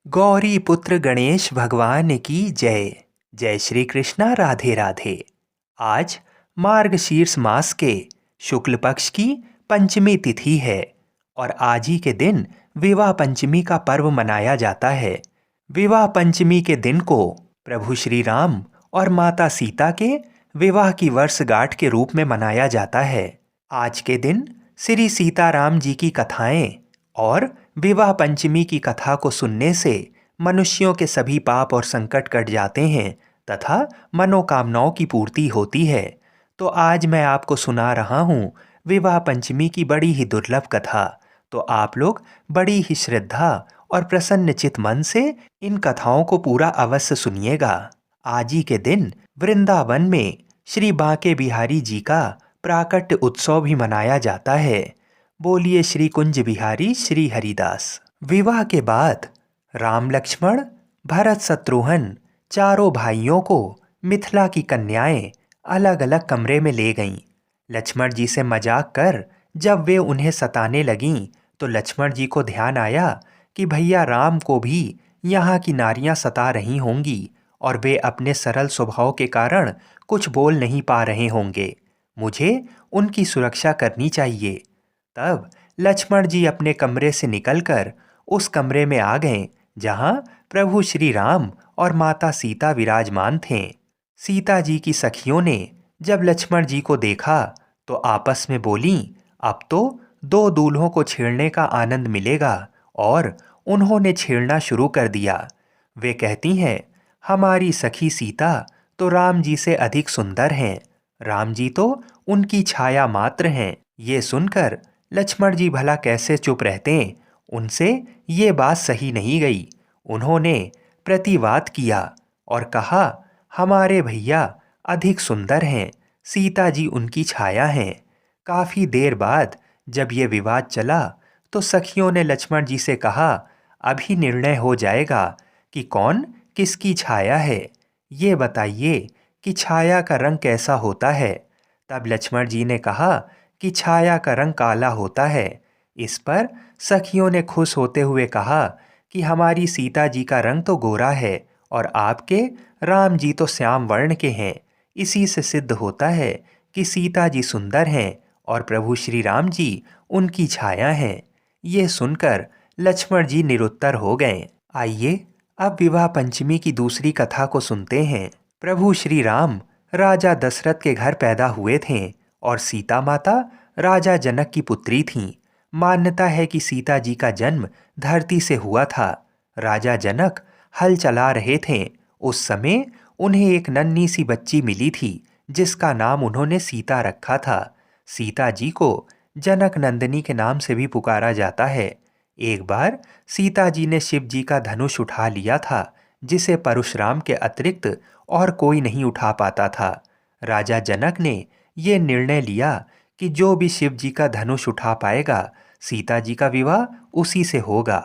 गौरी पुत्र गणेश भगवान की जय। जय श्री कृष्णा, राधे राधे। आज मार्गशीर्ष मास के शुक्ल पक्ष की पंचमी तिथि है और आज ही के दिन विवाह पंचमी का पर्व मनाया जाता है। विवाह पंचमी के दिन को प्रभु श्री राम और माता सीता के विवाह की वर्षगांठ के रूप में मनाया जाता है। आज के दिन श्री सीताराम जी की कथाएं और विवाह पंचमी की कथा को सुनने से मनुष्यों के सभी पाप और संकट कट जाते हैं तथा मनोकामनाओं की पूर्ति होती है। तो आज मैं आपको सुना रहा हूँ विवाह पंचमी की बड़ी ही दुर्लभ कथा। तो आप लोग बड़ी ही श्रद्धा और प्रसन्नचित मन से इन कथाओं को पूरा अवश्य सुनिएगा। आज ही के दिन वृंदावन में श्री बांके बिहारी जी का प्राकट्य उत्सव भी मनाया जाता है। बोलिए श्री कुंज बिहारी श्री हरिदास। विवाह के बाद राम लक्ष्मण भरत शत्रुघ्न चारों भाइयों को मिथिला की कन्याएं अलग अलग कमरे में ले गईं। लक्ष्मण जी से मजाक कर जब वे उन्हें सताने लगीं तो लक्ष्मण जी को ध्यान आया कि भैया राम को भी यहाँ की नारियां सता रही होंगी और वे अपने सरल स्वभाव के कारण कुछ बोल नहीं पा रहे होंगे। मुझे उनकी सुरक्षा करनी चाहिए। तब लक्ष्मण जी अपने कमरे से निकलकर उस कमरे में आ गए जहां प्रभु श्री राम और माता सीता विराजमान थे। सीता जी की सखियों ने जब लक्ष्मण जी को देखा तो आपस में बोलीं, अब तो दो दूल्हों को छेड़ने का आनंद मिलेगा, और उन्होंने छेड़ना शुरू कर दिया। वे कहती हैं, हमारी सखी सीता तो राम जी से अधिक सुंदर हैं, राम जी तो उनकी छाया मात्र हैं। ये सुनकर लक्ष्मण जी भला कैसे चुप रहते, उनसे ये बात सही नहीं गई। उन्होंने प्रतिवाद किया और कहा, हमारे भैया अधिक सुंदर हैं, सीता जी उनकी छाया हैं। काफ़ी देर बाद जब ये विवाद चला तो सखियों ने लक्ष्मण जी से कहा, अभी निर्णय हो जाएगा कि कौन किसकी छाया है। ये बताइए कि छाया का रंग कैसा होता है। तब लक्ष्मण जी ने कहा कि छाया का रंग काला होता है। इस पर सखियों ने खुश होते हुए कहा कि हमारी सीता जी का रंग तो गोरा है और आपके राम जी तो श्याम वर्ण के हैं। इसी से सिद्ध होता है कि सीता जी सुंदर हैं और प्रभु श्री राम जी उनकी छाया हैं। ये सुनकर लक्ष्मण जी निरुत्तर हो गए। आइए अब विवाह पंचमी की दूसरी कथा को सुनते हैं। प्रभु श्री राम राजा दशरथ के घर पैदा हुए थे और सीता माता राजा जनक की पुत्री थीं। मान्यता है कि सीता जी का जन्म धरती से हुआ था। राजा जनक हल चला रहे थे। उस समय उन्हें एक नन्ही सी बच्ची मिली थी जिसका नाम उन्होंने सीता रखा था। सीता जी को जनक नंदिनी के नाम से भी पुकारा जाता है। एक बार सीता जी ने शिव जी का धनुष उठा लिया था जिसे परशुराम के अतिरिक्त और कोई नहीं उठा पाता था। राजा जनक ने यह निर्णय लिया कि जो भी शिव जी का धनुष उठा पाएगा सीता जी का विवाह उसी से होगा।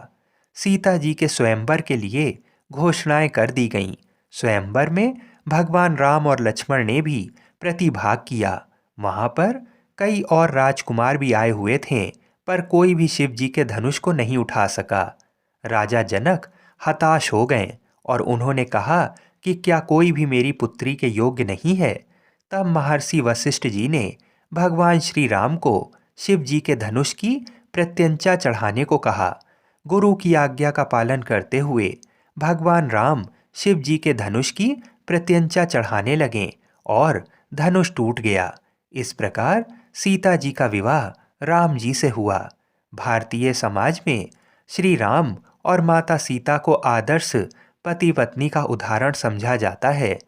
सीता जी के स्वयंवर के लिए घोषणाएं कर दी गईं। स्वयंवर में भगवान राम और लक्ष्मण ने भी प्रतिभाग किया। वहां पर कई और राजकुमार भी आए हुए थे, पर कोई भी शिव जी के धनुष को नहीं उठा सका। राजा जनक हताश हो गए और उन्होंने कहा कि क्या कोई भी मेरी पुत्री के योग्य नहीं है। तब महर्षि वशिष्ठ जी ने भगवान श्री राम को शिव जी के धनुष की प्रत्यंचा चढ़ाने को कहा। गुरु की आज्ञा का पालन करते हुए भगवान राम शिव जी के धनुष की प्रत्यंचा चढ़ाने लगे और धनुष टूट गया। इस प्रकार सीता जी का विवाह राम जी से हुआ। भारतीय समाज में श्री राम और माता सीता को आदर्श पति पत्नी का उदाहरण समझा जाता है।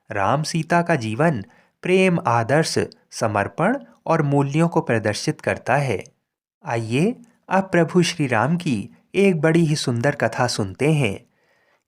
राम सीता का जीवन प्रेम, आदर्श, समर्पण और मूल्यों को प्रदर्शित करता है। आइए अब प्रभु श्री राम की एक बड़ी ही सुंदर कथा सुनते हैं।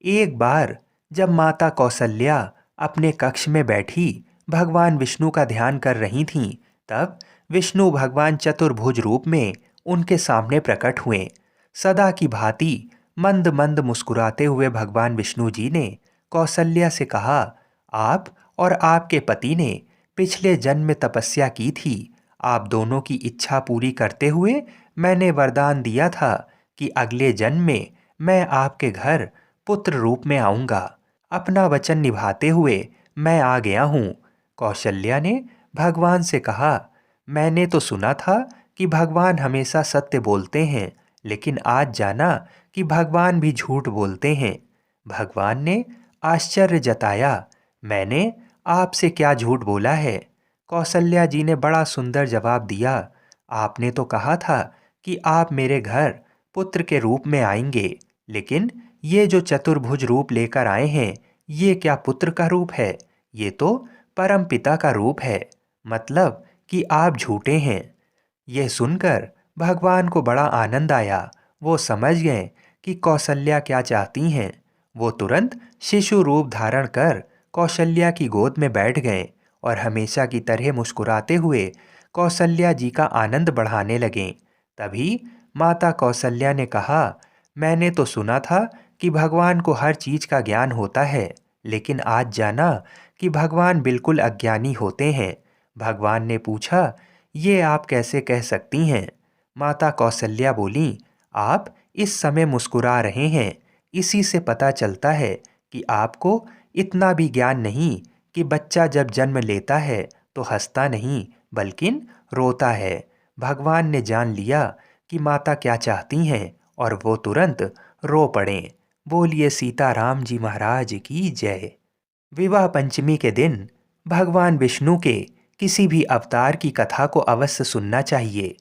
एक बार जब माता कौसल्या अपने कक्ष में बैठी भगवान विष्णु का ध्यान कर रही थीं, तब विष्णु भगवान चतुर्भुज रूप में उनके सामने प्रकट हुए। सदा की भांति मंद मंद मुस्कुराते हुए भगवान विष्णु जी ने कौसल्या से कहा, आप और आपके पति ने पिछले जन्म में तपस्या की थी। आप दोनों की इच्छा पूरी करते हुए मैंने वरदान दिया था कि अगले जन्म में मैं आपके घर पुत्र रूप में आऊँगा। अपना वचन निभाते हुए मैं आ गया हूँ। कौशल्या ने भगवान से कहा, मैंने तो सुना था कि भगवान हमेशा सत्य बोलते हैं, लेकिन आज जाना कि भगवान भी झूठ बोलते हैं। भगवान ने आश्चर्य जताया, मैंने आपसे क्या झूठ बोला है? कौशल्या जी ने बड़ा सुंदर जवाब दिया, आपने तो कहा था कि आप मेरे घर पुत्र के रूप में आएंगे, लेकिन ये जो चतुर्भुज रूप लेकर आए हैं, ये क्या पुत्र का रूप है? ये तो परम पिता का रूप है। मतलब कि आप झूठे हैं। यह सुनकर भगवान को बड़ा आनंद आया। वो समझ गए कि कौशल्या क्या चाहती हैं। वो तुरंत शिशु रूप धारण कर कौशल्या की गोद में बैठ गए और हमेशा की तरह मुस्कुराते हुए कौशल्या जी का आनंद बढ़ाने लगे। तभी माता कौशल्या ने कहा, मैंने तो सुना था कि भगवान को हर चीज का ज्ञान होता है, लेकिन आज जाना कि भगवान बिल्कुल अज्ञानी होते हैं। भगवान ने पूछा, ये आप कैसे कह सकती हैं? माता कौशल्या बोली, आप इस समय मुस्कुरा रहे हैं, इसी से पता चलता है कि आपको इतना भी ज्ञान नहीं कि बच्चा जब जन्म लेता है तो हंसता नहीं बल्कि रोता है। भगवान ने जान लिया कि माता क्या चाहती हैं और वो तुरंत रो पड़े। बोलिए सीताराम जी महाराज की जय। विवाह पंचमी के दिन भगवान विष्णु के किसी भी अवतार की कथा को अवश्य सुनना चाहिए।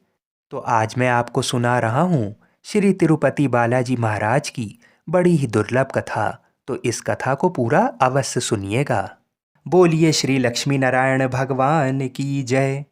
तो आज मैं आपको सुना रहा हूँ श्री तिरुपति बालाजी महाराज की बड़ी ही दुर्लभ कथा। तो इस कथा को पूरा अवश्य सुनिएगा। बोलिए श्री लक्ष्मी नारायण भगवान की जय।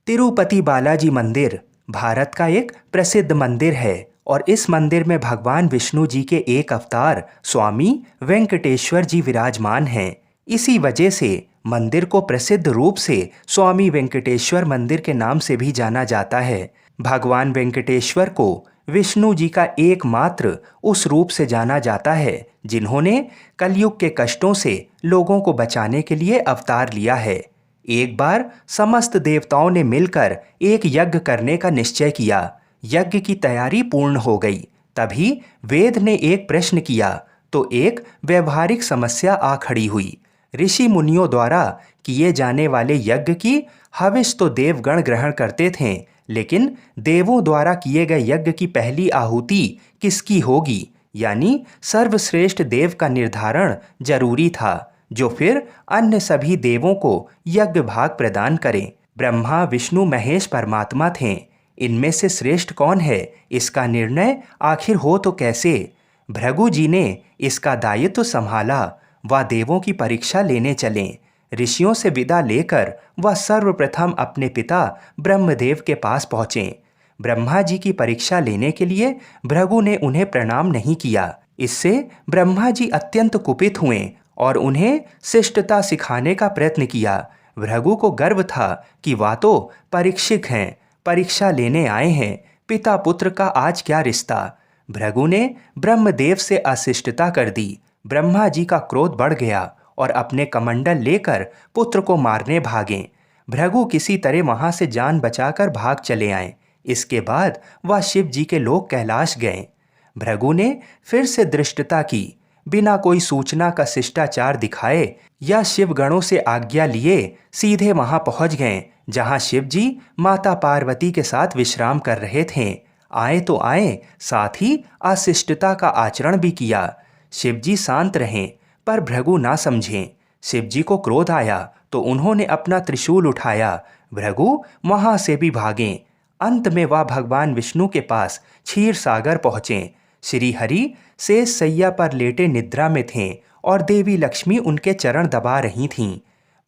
तिरुपति बालाजी मंदिर भारत का एक प्रसिद्ध मंदिर है और इस मंदिर में भगवान विष्णु जी के एक अवतार स्वामी वेंकटेश्वर जी विराजमान हैं। इसी वजह से मंदिर को प्रसिद्ध रूप से स्वामी वेंकटेश्वर मंदिर के नाम से भी जाना जाता है। भगवान वेंकटेश्वर को विष्णु जी का एकमात्र उस रूप से जाना जाता है जिन्होंने कलयुग के कष्टों से लोगों को बचाने के लिए अवतार लिया है। एक बार समस्त देवताओं ने मिलकर एक यज्ञ करने का निश्चय किया। यज्ञ की तैयारी पूर्ण हो गई। तभी वेद ने एक प्रश्न किया तो एक व्यवहारिक समस्या आ खड़ी हुई। ऋषि मुनियों द्वारा किए जाने वाले यज्ञ की हविष तो देवगण ग्रहण करते थे, लेकिन देवों द्वारा किए गए यज्ञ की पहली आहुति किसकी होगी, यानी सर्वश्रेष्ठ देव का निर्धारण जरूरी था, जो फिर अन्य सभी देवों को यज्ञ भाग प्रदान करें। ब्रह्मा विष्णु महेश परमात्मा थे। इनमें से श्रेष्ठ कौन है, इसका निर्णय आखिर हो तो कैसे? भृगु जी ने इसका दायित्व संभाला। वह देवों की परीक्षा लेने चले। ऋषियों से विदा लेकर वह सर्वप्रथम अपने पिता ब्रह्मदेव के पास पहुंचे। ब्रह्मा जी की परीक्षा लेने के लिए भृगु ने उन्हें प्रणाम नहीं किया। इससे ब्रह्मा जी अत्यंत कुपित हुए और उन्हें शिष्टता सिखाने का प्रयत्न किया। भृगु को गर्व था कि वह तो परीक्षक हैं, परीक्षा लेने आए हैं, पिता पुत्र का आज क्या रिश्ता। भृगु ने ब्रह्मदेव से अशिष्टता कर दी। ब्रह्मा जी का क्रोध बढ़ गया और अपने कमंडल लेकर पुत्र को मारने भागे। भृगु किसी तरह वहां से जान बचाकर भाग चले आए। इसके बाद वह शिव जी के लोक कैलाश गए। भृगु ने फिर से धृष्टता की। बिना कोई सूचना का शिष्टाचार दिखाए या शिव गणों से आज्ञा लिए सीधे वहां पहुंच गए जहां शिव जी माता पार्वती के साथ विश्राम कर रहे थे। आए तो आए, साथ ही अशिष्टता का आचरण भी किया। शिवजी शांत रहें, पर भृगु ना समझें। शिवजी को क्रोध आया तो उन्होंने अपना त्रिशूल उठाया। भृगु वहां से भी भागे। अंत में वह भगवान विष्णु के पास क्षीर सागर पहुंचे। श्री हरि शेष सैया पर लेटे निद्रा में थे और देवी लक्ष्मी उनके चरण दबा रही थीं।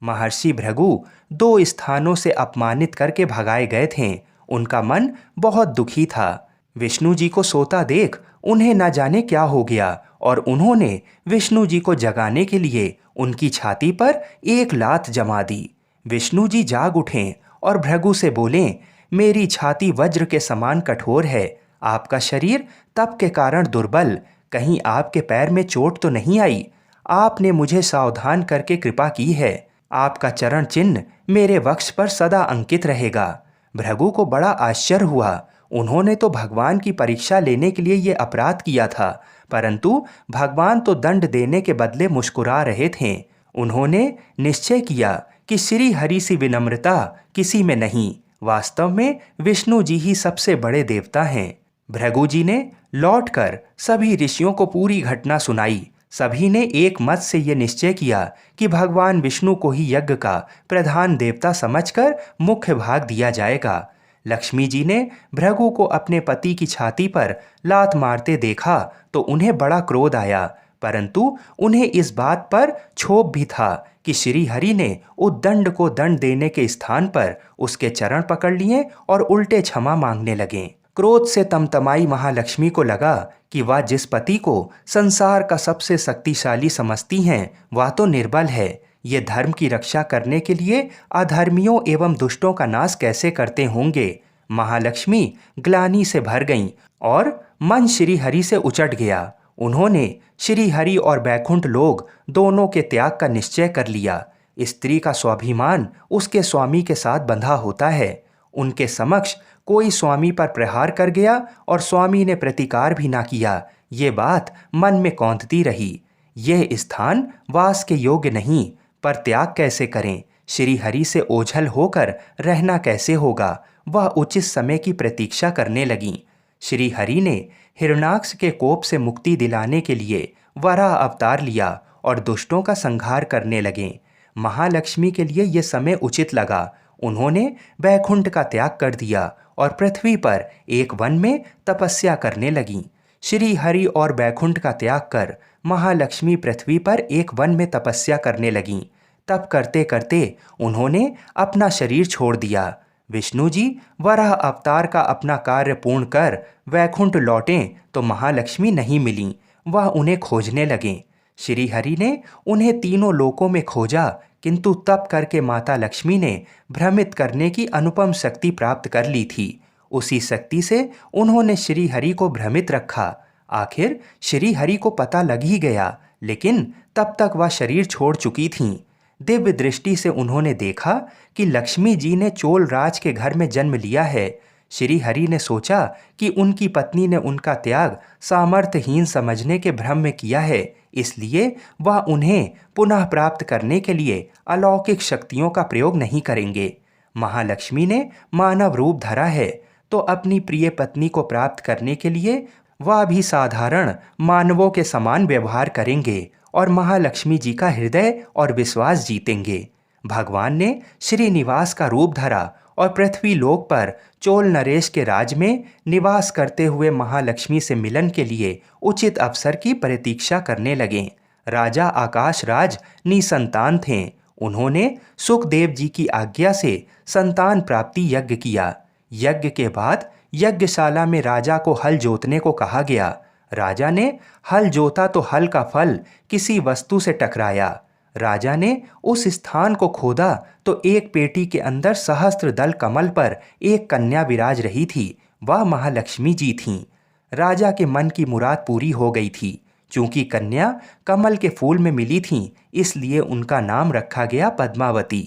महर्षि भृगु 2 स्थानों से अपमानित करके भगाए गए थे। उनका मन बहुत दुखी था। विष्णु जी को सोता देख उन्हें न जाने क्या हो गया और उन्होंने विष्णु जी को जगाने के लिए उनकी छाती पर एक लात जमा दी। विष्णु जी जाग उठे और भृगु से बोले, मेरी छाती वज्र के समान कठोर है, आपका शरीर तप के कारण दुर्बल, कहीं आपके पैर में चोट तो नहीं आई? आपने मुझे सावधान करके कृपा की है। आपका चरण चिन्ह मेरे वक्ष पर सदा अंकित रहेगा। भृगु को बड़ा आश्चर्य हुआ। उन्होंने तो भगवान की परीक्षा लेने के लिए ये अपराध किया था, परंतु भगवान तो दंड देने के बदले मुस्कुरा रहे थे। उन्होंने निश्चय किया कि श्री हरि सी विनम्रता किसी में नहीं, वास्तव में विष्णु जी ही सबसे बड़े देवता हैं। भृगु जी ने लौटकर सभी ऋषियों को पूरी घटना सुनाई। सभी ने एक मत से यह निश्चय किया कि भगवान विष्णु को ही यज्ञ का प्रधान देवता समझकर मुख्य भाग दिया जाएगा। लक्ष्मी जी ने भृगु को अपने पति की छाती पर लात मारते देखा तो उन्हें बड़ा क्रोध आया, परंतु उन्हें इस बात पर क्षोभ भी था कि श्री हरि ने उद्दंड को दंड देने के स्थान पर उसके चरण पकड़ लिए और उल्टे क्षमा मांगने लगे। क्रोध से तमतमाई महालक्ष्मी को लगा कि वह जिस पति को संसार का सबसे शक्तिशाली समझती हैं वह तो निर्बल है। ये धर्म की रक्षा करने के लिए अधर्मियों एवं दुष्टों का नाश कैसे करते होंगे। महालक्ष्मी ग्लानि से भर गईं और मन श्री हरि से उचट गया। उन्होंने श्री हरि और बैकुंठ लोग दोनों के त्याग का निश्चय कर लिया। स्त्री का स्वाभिमान उसके स्वामी के साथ बंधा होता है। उनके समक्ष कोई स्वामी पर प्रहार कर गया और स्वामी ने प्रतिकार भी ना किया, ये बात मन में कौंधती रही। यह स्थान वास के योग्य नहीं, पर त्याग कैसे करें, श्री हरि से ओझल होकर रहना कैसे होगा। वह उचित समय की प्रतीक्षा करने लगीं। श्री हरि ने हिरण्याक्ष के कोप से मुक्ति दिलाने के लिए वराह अवतार लिया और दुष्टों का संहार करने लगे। महालक्ष्मी के लिए यह समय उचित लगा। उन्होंने बैकुंठ का त्याग कर दिया और पृथ्वी पर एक वन में तपस्या करने लगीं। श्री हरि और बैकुंठ का त्याग कर महालक्ष्मी पृथ्वी पर एक वन में तपस्या करने लगीं। तप करते करते उन्होंने अपना शरीर छोड़ दिया। विष्णु जी वराह अवतार का अपना कार्य पूर्ण कर वैकुंठ लौटें तो महालक्ष्मी नहीं मिलीं। वह उन्हें खोजने लगे। श्री हरि ने उन्हें तीनों लोकों में खोजा, किंतु तप करके माता लक्ष्मी ने भ्रमित करने की अनुपम शक्ति प्राप्त कर ली थी। उसी शक्ति से उन्होंने श्री हरि को भ्रमित रखा। आखिर श्री हरि को पता लग ही गया, लेकिन तब तक वह शरीर छोड़ चुकी थीं। दिव्य दृष्टि से उन्होंने देखा कि लक्ष्मी जी ने चोल राज के घर में जन्म लिया है। श्री हरि ने सोचा कि उनकी पत्नी ने उनका त्याग सामर्थ्यहीन समझने के भ्रम में किया है, इसलिए वह उन्हें पुनः प्राप्त करने के लिए अलौकिक शक्तियों का प्रयोग नहीं करेंगे। महालक्ष्मी ने मानव रूप धरा है, तो अपनी प्रिय पत्नी को प्राप्त करने के लिए वह भी साधारण मानवों के समान व्यवहार करेंगे और महालक्ष्मी जी का हृदय और विश्वास जीतेंगे। भगवान ने श्रीनिवास का रूप धरा और पृथ्वी लोक पर चोल नरेश के राज में निवास करते हुए महालक्ष्मी से मिलन के लिए उचित अवसर की प्रतीक्षा करने लगे। राजा आकाश राज निसंतान थे। उन्होंने सुखदेव जी की आज्ञा से संतान प्राप्ति यज्ञ किया। यज्ञ के बाद यज्ञशाला में राजा को हल जोतने को कहा गया। राजा ने हल जोता तो हल का फल किसी वस्तु से टकराया। राजा ने उस स्थान को खोदा तो एक पेटी के अंदर सहस्त्र दल कमल पर एक कन्या विराज रही थी। वह महालक्ष्मी जी थीं। राजा के मन की मुराद पूरी हो गई थी। चूंकि कन्या कमल के फूल में मिली थीं, इसलिए उनका नाम रखा गया पद्मावती।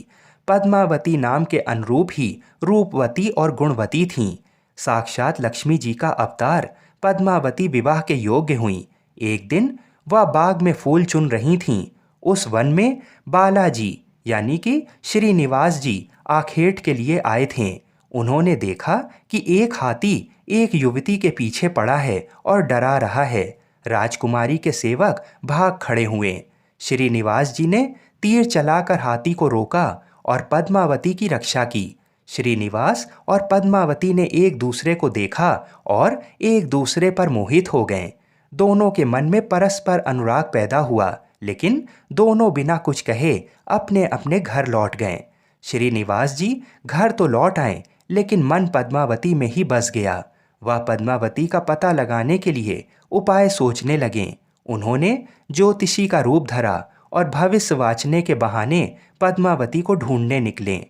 पद्मावती नाम के अनुरूप ही रूपवती और गुणवती थीं। साक्षात लक्ष्मी जी का अवतार पद्मावती विवाह के योग्य हुई। एक दिन वह बाग में फूल चुन रही थीं। उस वन में बालाजी यानी कि श्रीनिवास जी आखेट के लिए आए थे। उन्होंने देखा कि एक हाथी एक युवती के पीछे पड़ा है और डरा रहा है। राजकुमारी के सेवक भाग खड़े हुए। श्रीनिवास जी ने तीर चलाकर हाथी को रोका और पद्मावती की रक्षा की। श्रीनिवास और पद्मावती ने एक दूसरे को देखा और एक दूसरे पर मोहित हो गए। दोनों के मन में परस्पर अनुराग पैदा हुआ, लेकिन दोनों बिना कुछ कहे अपने अपने घर लौट गए। श्रीनिवास जी घर तो लौट आए, लेकिन मन पद्मावती में ही बस गया। वह पद्मावती का पता लगाने के लिए उपाय सोचने लगे। उन्होंने ज्योतिषी का रूप धरा और भविष्य वाचने के बहाने पद्मावती को ढूंढने निकले।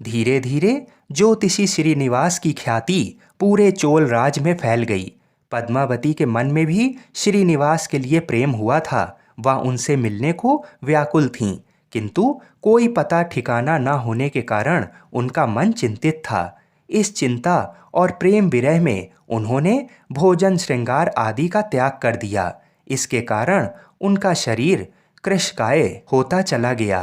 धीरे धीरे ज्योतिषी श्रीनिवास की ख्याति पूरे चोल राज में फैल गई। पद्मावती के मन में भी श्रीनिवास के लिए प्रेम हुआ था। वह उनसे मिलने को व्याकुल थीं, किंतु कोई पता ठिकाना न होने के कारण उनका मन चिंतित था। इस चिंता और प्रेम विरह में उन्होंने भोजन श्रृंगार आदि का त्याग कर दिया। इसके कारण उनका शरीर कृशकाय होता चला गया।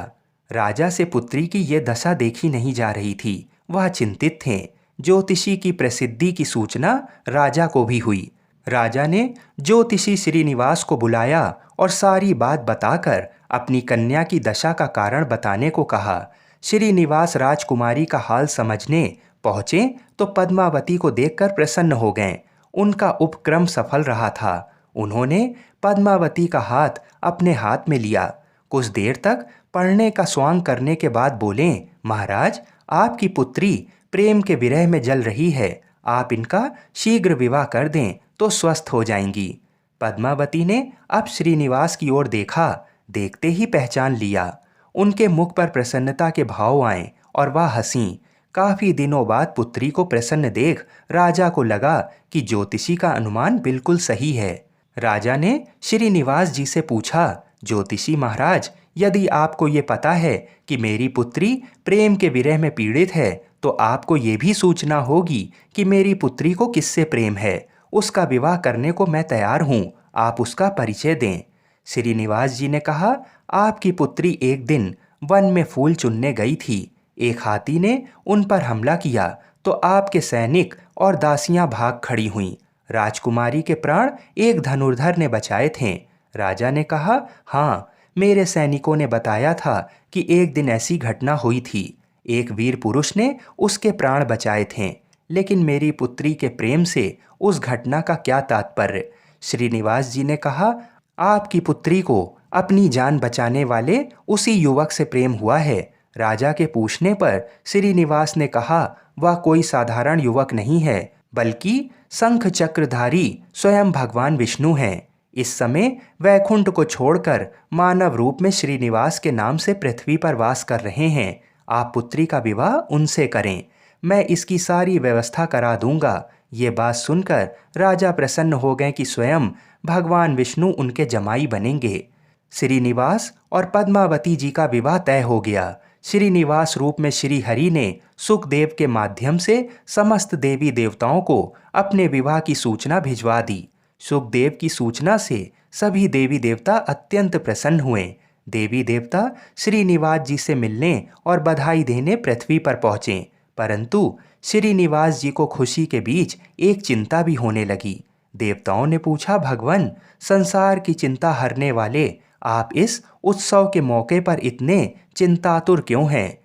राजा से पुत्री की ये दशा देखी नहीं जा रही थी। वह चिंतित थे। ज्योतिषी की प्रसिद्धि की सूचना राजा को भी हुई। राजा ने ज्योतिषी श्रीनिवास को बुलाया और सारी बात बताकर अपनी कन्या की दशा का कारण बताने को कहा। श्रीनिवास राजकुमारी का हाल समझने पहुंचे तो पद्मावती को देखकर प्रसन्न हो गए। उनका उपक्रम सफल रहा था। उन्होंने पद्मावती का हाथ अपने हाथ में लिया। कुछ देर तक पढ़ने का स्वांग करने के बाद बोले, महाराज, आपकी पुत्री प्रेम के विरह में जल रही है। आप इनका शीघ्र विवाह कर दें तो स्वस्थ हो जाएंगी। पद्मावती ने अब श्रीनिवास की ओर देखा। देखते ही पहचान लिया। उनके मुख पर प्रसन्नता के भाव आए और वह हंसी। काफी दिनों बाद पुत्री को प्रसन्न देख राजा को लगा कि ज्योतिषी का अनुमान बिल्कुल सही है। राजा ने श्रीनिवास जी से पूछा, ज्योतिषी महाराज, यदि आपको ये पता है कि मेरी पुत्री प्रेम के विरह में पीड़ित है तो आपको ये भी सूचना होगी कि मेरी पुत्री को किससे प्रेम है। उसका विवाह करने को मैं तैयार हूँ। आप उसका परिचय दें। श्रीनिवास जी ने कहा, आपकी पुत्री एक दिन वन में फूल चुनने गई थी। एक हाथी ने उन पर हमला किया तो आपके सैनिक और दासियां भाग खड़ी हुईं। राजकुमारी के प्राण एक धनुर्धर ने बचाए थे। राजा ने कहा, हाँ, मेरे सैनिकों ने बताया था कि एक दिन ऐसी घटना हुई थी। एक वीर पुरुष ने उसके प्राण बचाए थे। लेकिन मेरी पुत्री के प्रेम से उस घटना का क्या तात्पर्य। श्रीनिवास जी ने कहा, आपकी पुत्री को अपनी जान बचाने वाले उसी युवक से प्रेम हुआ है। राजा के पूछने पर श्रीनिवास ने कहा, वह कोई साधारण युवक नहीं है, बल्कि शंख चक्रधारी स्वयं भगवान विष्णु हैं। इस समय वैकुंठ को छोड़कर मानव रूप में श्रीनिवास के नाम से पृथ्वी पर वास कर रहे हैं। आप पुत्री का विवाह उनसे करें। मैं इसकी सारी व्यवस्था करा दूंगा। ये बात सुनकर राजा प्रसन्न हो गए कि स्वयं भगवान विष्णु उनके जमाई बनेंगे। श्रीनिवास और पद्मावती जी का विवाह तय हो गया। श्रीनिवास रूप में श्री हरि ने सुखदेव के माध्यम से समस्त देवी देवताओं को अपने विवाह की सूचना भिजवा दी। सुखदेव की सूचना से सभी देवी देवता अत्यंत प्रसन्न हुए। देवी देवता श्रीनिवास जी से मिलने और बधाई देने पृथ्वी पर पहुंचे, परंतु श्रीनिवास जी को खुशी के बीच एक चिंता भी होने लगी। देवताओं ने पूछा, भगवान, संसार की चिंता हरने वाले आप इस उत्सव के मौके पर इतने चिंतातुर क्यों हैं।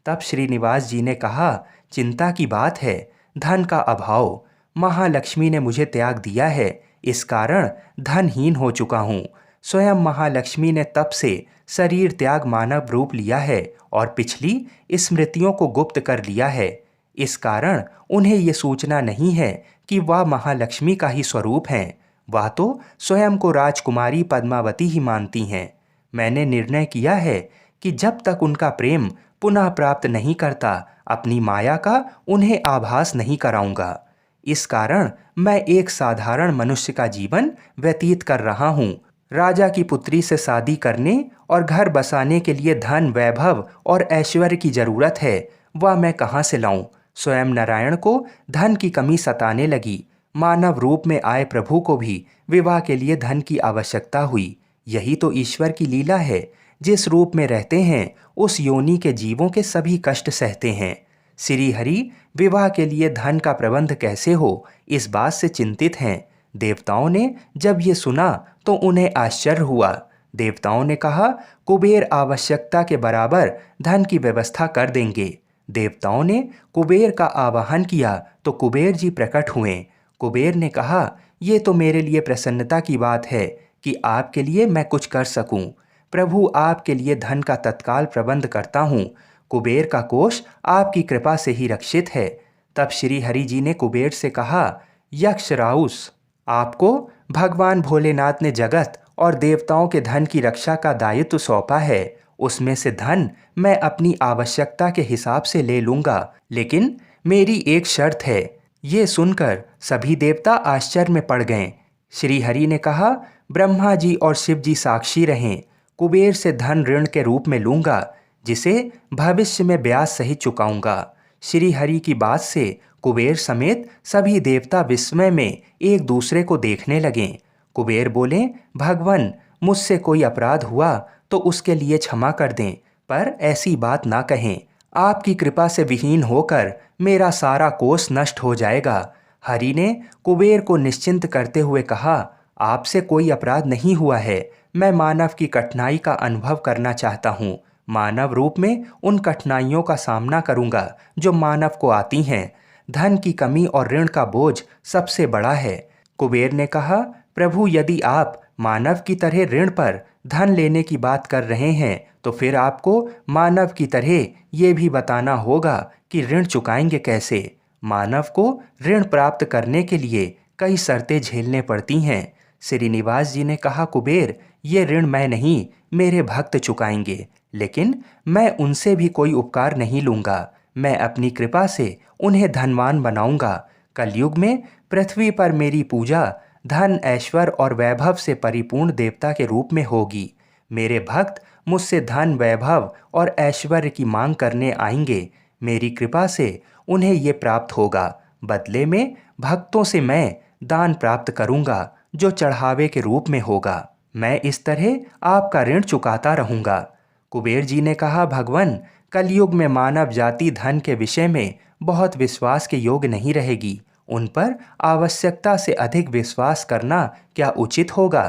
तब श्रीनिवास जी ने कहा, चिंता की बात है, धन का अभाव। महालक्ष्मी ने मुझे त्याग दिया है, इस कारण धनहीन हो चुका हूँ। स्वयं महालक्ष्मी ने तप से शरीर त्याग मानव रूप लिया है और पिछली स्मृतियों को गुप्त कर लिया है। इस कारण उन्हें ये सूचना नहीं है कि वह महालक्ष्मी का ही स्वरूप हैं। वह तो स्वयं को राजकुमारी पद्मावती ही मानती हैं। मैंने निर्णय किया है कि जब तक उनका प्रेम पुनः प्राप्त नहीं करता, अपनी माया का उन्हें आभास नहीं कराऊंगा। इस कारण मैं एक साधारण मनुष्य का जीवन व्यतीत कर रहा हूँ। राजा की पुत्री से शादी करने और घर बसाने के लिए धन, वैभव और ऐश्वर्य की जरूरत है। वह मैं कहाँ से लाऊं। स्वयं नारायण को धन की कमी सताने लगी। मानव रूप में आए प्रभु को भी विवाह के लिए धन की आवश्यकता हुई। यही तो ईश्वर की लीला है। जिस रूप में रहते हैं उस योनि के जीवों के सभी कष्ट सहते हैं। श्री हरि विवाह के लिए धन का प्रबंध कैसे हो, इस बात से चिंतित हैं। देवताओं ने जब ये सुना तो उन्हें आश्चर्य हुआ। देवताओं ने कहा, कुबेर आवश्यकता के बराबर धन की व्यवस्था कर देंगे। देवताओं ने कुबेर का आवाहन किया तो कुबेर जी प्रकट हुए। कुबेर ने कहा, ये तो मेरे लिए प्रसन्नता की बात है कि आपके लिए मैं कुछ कर सकूं। प्रभु, आपके लिए धन का तत्काल प्रबंध करता हूँ। कुबेर का कोष आपकी कृपा से ही रक्षित है। तब श्री हरि जी ने कुबेर से कहा, यक्ष राउस, आपको भगवान भोलेनाथ ने जगत और देवताओं के धन की रक्षा का दायित्व सौंपा है। उसमें से धन मैं अपनी आवश्यकता के हिसाब से ले लूंगा, लेकिन मेरी एक शर्त है। ये सुनकर सभी देवता आश्चर्य में पड़ गए। श्री हरि ने कहा, ब्रह्मा जी और शिव जी साक्षी रहें। कुबेर से धन ऋण के रूप में लूंगा, जिसे भविष्य में ब्याज सहित चुकाऊंगा। श्री हरि की बात से कुबेर समेत सभी देवता विस्मय में एक दूसरे को देखने लगे। कुबेर बोले, भगवान, मुझसे कोई अपराध हुआ तो उसके लिए क्षमा कर दें, पर ऐसी बात ना कहें। आपकी कृपा से विहीन होकर मेरा सारा कोष नष्ट हो जाएगा। हरि ने कुबेर को निश्चिंत करते हुए कहा, आपसे कोई अपराध नहीं हुआ है। मैं मानव की कठिनाई का अनुभव करना चाहता हूँ। मानव रूप में उन कठिनाइयों का सामना करूँगा जो मानव को आती हैं। धन की कमी और ऋण का बोझ सबसे बड़ा है। कुबेर ने कहा, प्रभु, यदि आप मानव की तरह ऋण पर धन लेने की बात कर रहे हैं तो फिर आपको मानव की तरह ये भी बताना होगा कि ऋण चुकाएंगे कैसे। मानव को ऋण प्राप्त करने के लिए कई शर्तें झेलने पड़ती हैं। श्रीनिवास जी ने कहा, कुबेर, ये ऋण मैं नहीं, मेरे भक्त चुकाएंगे, लेकिन मैं उनसे भी कोई उपकार नहीं लूंगा। मैं अपनी कृपा से उन्हें धनवान बनाऊंगा। कलयुग में पृथ्वी पर मेरी पूजा धन, ऐश्वर्य और वैभव से परिपूर्ण देवता के रूप में होगी। मेरे भक्त मुझसे धन, वैभव और ऐश्वर्य की मांग करने आएंगे। मेरी कृपा से उन्हें ये प्राप्त होगा। बदले में भक्तों से मैं दान प्राप्त करूंगा जो चढ़ावे के रूप में होगा। मैं इस तरह आपका ऋण चुकाता रहूंगा। कुबेर जी ने कहा, भगवान, कलयुग में मानव जाति धन के विषय में बहुत विश्वास के योग्य नहीं रहेगी। उन पर आवश्यकता से अधिक विश्वास करना क्या उचित होगा?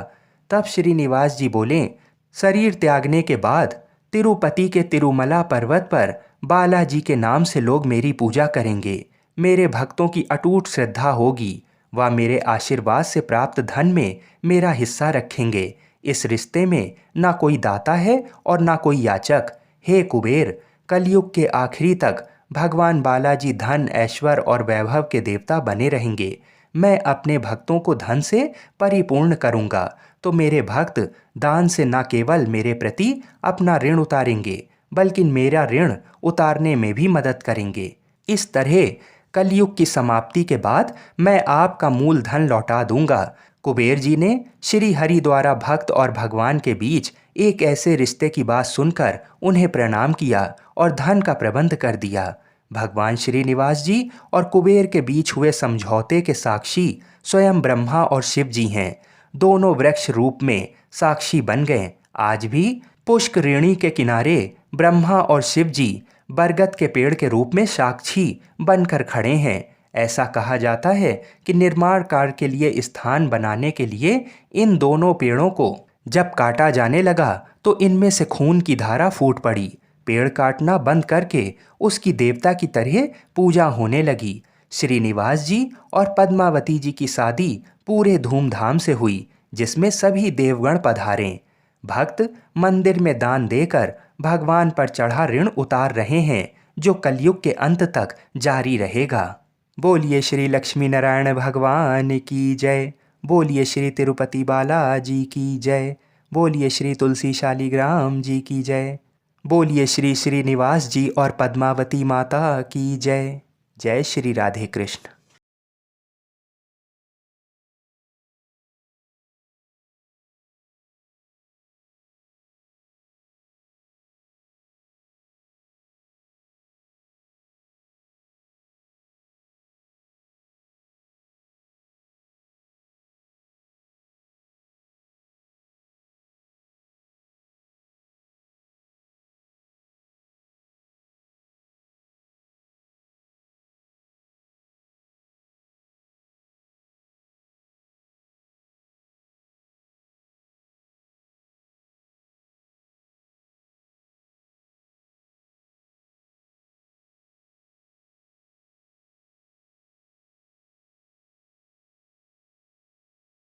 तब श्रीनिवास जी बोले, शरीर त्यागने के बाद तिरुपति के तिरुमला पर्वत पर बालाजी के नाम से लोग मेरी पूजा करेंगे। मेरे भक्तों की अटूट श्रद्धा होगी। वह मेरे आशीर्वाद से प्राप्त धन में मेरा हिस्सा रखेंगे। इस रिश्ते में ना कोई दाता है और ना कोई याचक। हे कुबेर, कलयुग के आखिरी तक भगवान बालाजी धन, ऐश्वर्य और वैभव के देवता बने रहेंगे। मैं अपने भक्तों को धन से परिपूर्ण करूंगा तो मेरे भक्त दान से न केवल मेरे प्रति अपना ऋण उतारेंगे, बल्कि मेरा ऋण उतारने में भी मदद करेंगे। इस तरह कलयुग की समाप्ति के बाद मैं आपका मूल धन लौटा दूंगा। कुबेर जी ने श्री हरि द्वारा भक्त और भगवान के बीच एक ऐसे रिश्ते की बात सुनकर उन्हें प्रणाम किया और धन का प्रबंध कर दिया। भगवान श्रीनिवास जी और कुबेर के बीच हुए समझौते के साक्षी स्वयं ब्रह्मा और शिव जी हैं। दोनों वृक्ष रूप में साक्षी बन गए। आज भी पुष्करिणी के किनारे ब्रह्मा और शिव जी बरगद के पेड़ के रूप में साक्षी बनकर खड़े हैं। ऐसा कहा जाता है कि निर्माण कार्य के लिए स्थान बनाने के लिए इन दोनों पेड़ों को जब काटा जाने लगा तो इनमें से खून की धारा फूट पड़ी। पेड़ काटना बंद करके उसकी देवता की तरह पूजा होने लगी। श्रीनिवास जी और पद्मावती जी की शादी पूरे धूमधाम से हुई, जिसमें सभी देवगण पधारे। भक्त मंदिर में दान देकर भगवान पर चढ़ा ऋण उतार रहे हैं, जो कलयुग के अंत तक जारी रहेगा। बोलिए श्री लक्ष्मी नारायण भगवान की जय। बोलिए श्री तिरुपति बालाजी की जय। बोलिए श्री तुलसी शालिग्राम जी की जय। बोलिए श्री श्रीनिवास जी और पद्मावती माता की जय। जय श्री राधे कृष्ण।